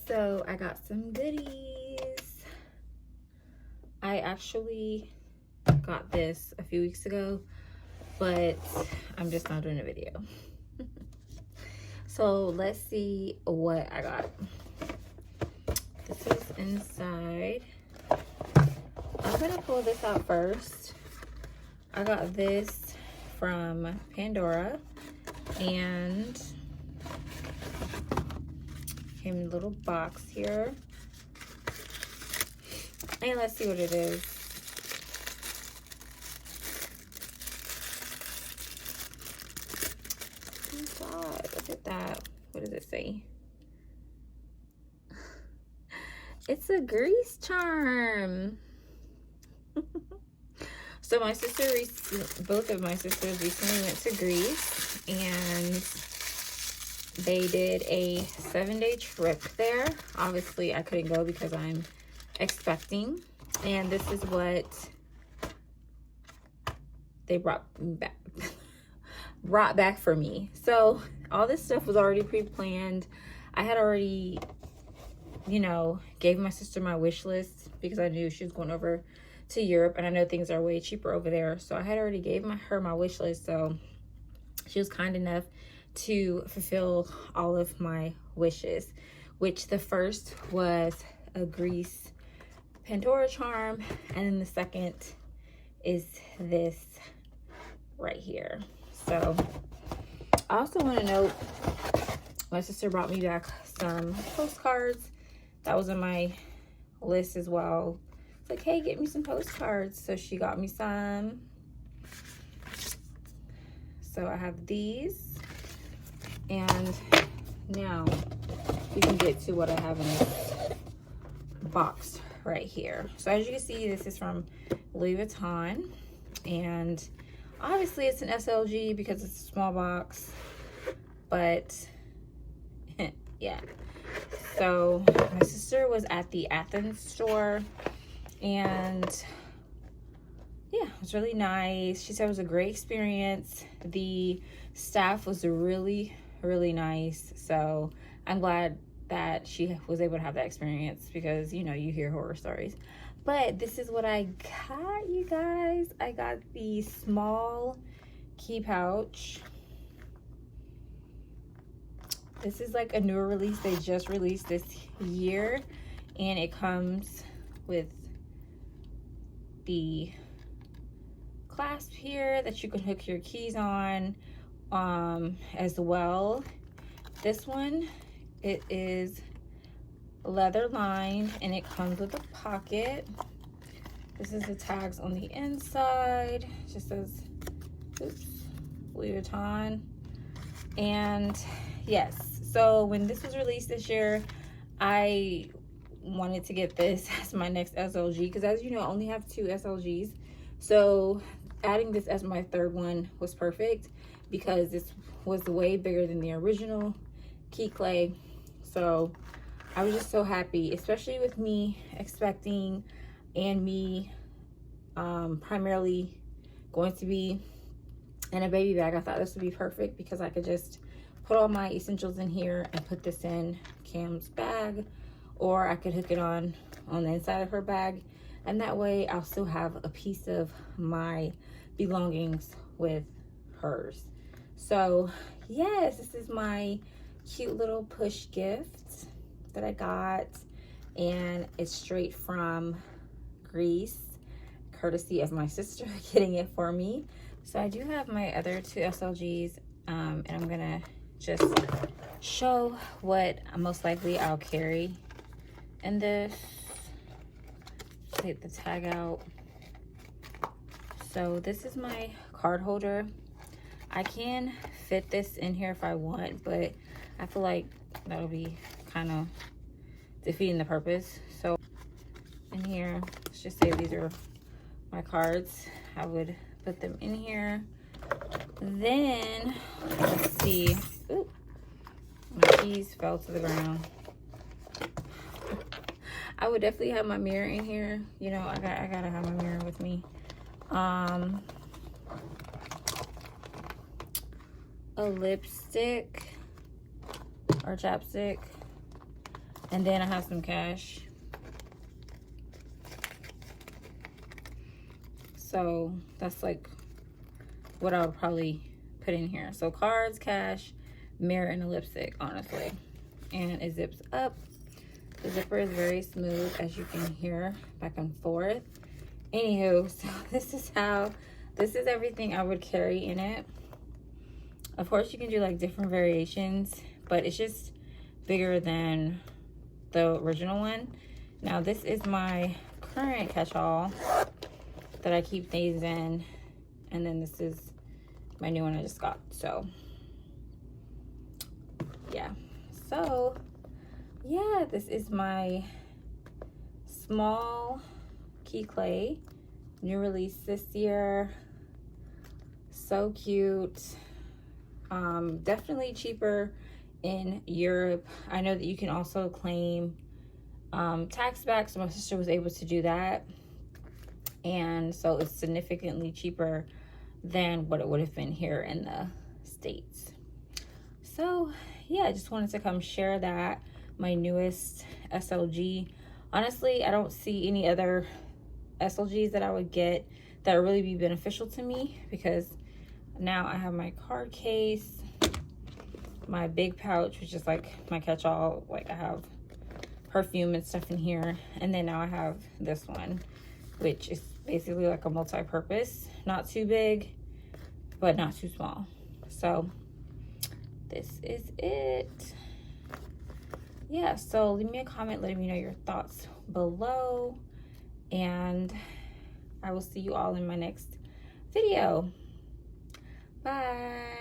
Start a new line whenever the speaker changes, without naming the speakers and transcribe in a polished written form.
So I got some goodies. I actually got this a few weeks ago, but I'm just not doing a video. So let's see what I got. This is inside. I'm gonna pull this out first. I got this from Pandora and came in a little box here. And let's see what it is. Oh God, look at that. What does it say? It's a grease charm. So my sister, both of my sisters recently went to Greece and they did a 7-day trip there. Obviously I couldn't go because I'm expecting, and this is what they brought back for me. So all this stuff was already pre-planned. I had already, you know, gave my sister my wish list because I knew she was going over to Europe, and I know things are way cheaper over there. So I had already gave her my wish list, so she was kind enough to fulfill all of my wishes, which the first was a Greece Pandora charm, and then the second is this right here. So I also want to note, my sister brought me back some postcards. That was on my list as well. It's like, hey, get me some postcards. So she got me some. So I have these. And now we can get to what I have in this box right here. So as you can see, this is from Louis Vuitton. And obviously it's an SLG because it's a small box. But yeah. So my sister was at the Athens store, and yeah, it was really nice. She said it was a great experience. The staff was really nice. So I'm glad that she was able to have that experience because, you know, you hear horror stories. But this is what I got, you guys. I got the small key pouch. This is like a newer release. They just released this year, and it comes with the clasp here that you can hook your keys on as well. This one, it is leather lined, and it comes with a pocket. This is the tags on the inside. It just says, oops, Louis Vuitton. And yes, so when this was released this year, I wanted to get this as my next SLG because, as you know, I only have 2 SLGs. So adding this as my third one was perfect because this was way bigger than the original key clay. So I was just so happy, especially with me expecting and me primarily going to be in a baby bag. I thought this would be perfect because I could just put all my essentials in here and put this in Cam's bag, or I could hook it on the inside of her bag, and that way I'll still have a piece of my belongings with hers. So yes, this is my cute little push gift that I got, and it's straight from Greece, courtesy of my sister getting it for me. So I do have my other 2 SLGs, and I'm gonna just show what most likely I'll carry in this. Take the tag out. So this is my card holder. I can fit this in here if I want, but I feel like that'll be kind of defeating the purpose. So in here, let's just say these are my cards. I would put them in here. Then let's see. Ooh, my keys fell to the ground. I would definitely have my mirror in here. You know, I gotta have my mirror with me. A lipstick or chapstick. And then I have some cash. So that's like what I would probably put in here. So cards, cash, mirror, and a lipstick, honestly. And it zips up. The zipper is very smooth, as you can hear, back and forth. Anywho, so this is everything I would carry in it. Of course, you can do like different variations, but it's just bigger than the original one. Now, this is my current catch-all that I keep things in, and then this is my new one I just got. So yeah, so yeah, this is my small key clay, new release this year. So cute. Definitely cheaper in Europe. I know that you can also claim tax back, so my sister was able to do that, and so it's significantly cheaper than what it would have been here in the States. So yeah, I just wanted to come share that, my newest SLG. Honestly, I don't see any other SLGs that I would get that would really be beneficial to me, because now I have my card case, my big pouch, which is like my catch-all, like I have perfume and stuff in here, and then now I have this one, which is basically like a multi-purpose, not too big but not too small. So this is it. Yeah, so leave me a comment letting me know your thoughts below, and I will see you all in my next video. Bye.